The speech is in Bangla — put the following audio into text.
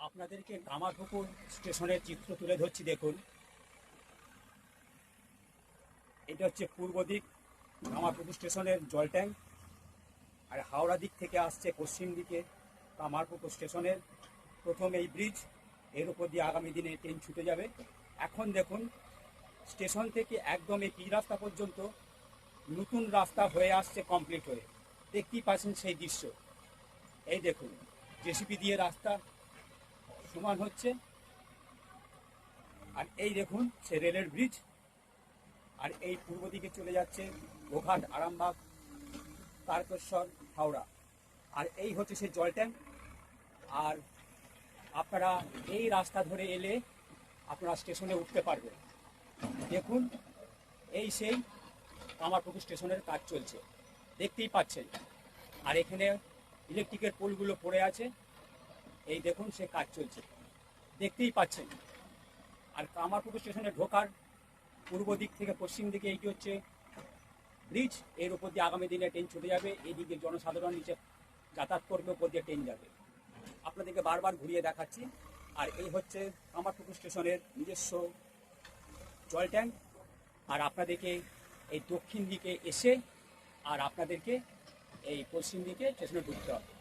আপনাদেরকে কামারপুকুর স্টেশনের চিত্র তুলে ধরছি। দেখুন, এটা হচ্ছে পূর্ব দিক কামারপুকুর স্টেশনের জল ট্যাঙ্ক, আর হাওড়া দিক থেকে আসছে পশ্চিম দিকে কামারপুকুর স্টেশনের প্রথম এই ব্রিজ। এর উপর দিয়ে আগামী দিনে ট্রেন ছুটে যাবে। এখন দেখুন, স্টেশন থেকে একদম এই পি রাস্তা পর্যন্ত নতুন রাস্তা হয়ে আসছে, কমপ্লিট হয়ে। দেখতেই পাচ্ছেন সেই দৃশ্য। এই দেখুন, জেসিপি দিয়ে রাস্তা সমান হচ্ছে, আর এই দেখুন সে রেলের ব্রিজ। আর এই পূর্ব দিকে চলে যাচ্ছে গোঘাট, আরামবাগ, তারকেশ্বর, হাওড়া। আর এই হচ্ছে সেই জল ট্যাঙ্ক। আর আপনারা এই রাস্তা ধরে এলে আপনারা স্টেশনে উঠতে পারবেন। দেখুন, এই সেই কামারপুকুর স্টেশনের কাজ চলছে, দেখতেই পাচ্ছেন। আর এখানে ইলেকট্রিকের পোলগুলো পড়ে আছে, এই দেখুন সে কাজ চলছে, দেখতেই পাচ্ছেন। আর কামারপুকুর স্টেশনে ঢোকার পূর্ব দিক থেকে পশ্চিম দিকে এইটি হচ্ছে ব্রিজ। এর উপর দিয়ে আগামী দিনে ট্রেন ছুটে যাবে। এইদিকে জনসাধারণ নিচে যাতায়াত করবে, উপর দিয়ে ট্রেন যাবে। আপনাদেরকে বারবার ঘুরিয়ে দেখাচ্ছি। আর এই হচ্ছে কামারপুকুর স্টেশনের নিজস্ব জল ট্যাঙ্ক। আর আপনাদেরকে এই দক্ষিণ দিকে এসে আর আপনাদেরকে এই পশ্চিম দিকে স্টেশনে ঢুকতে হবে।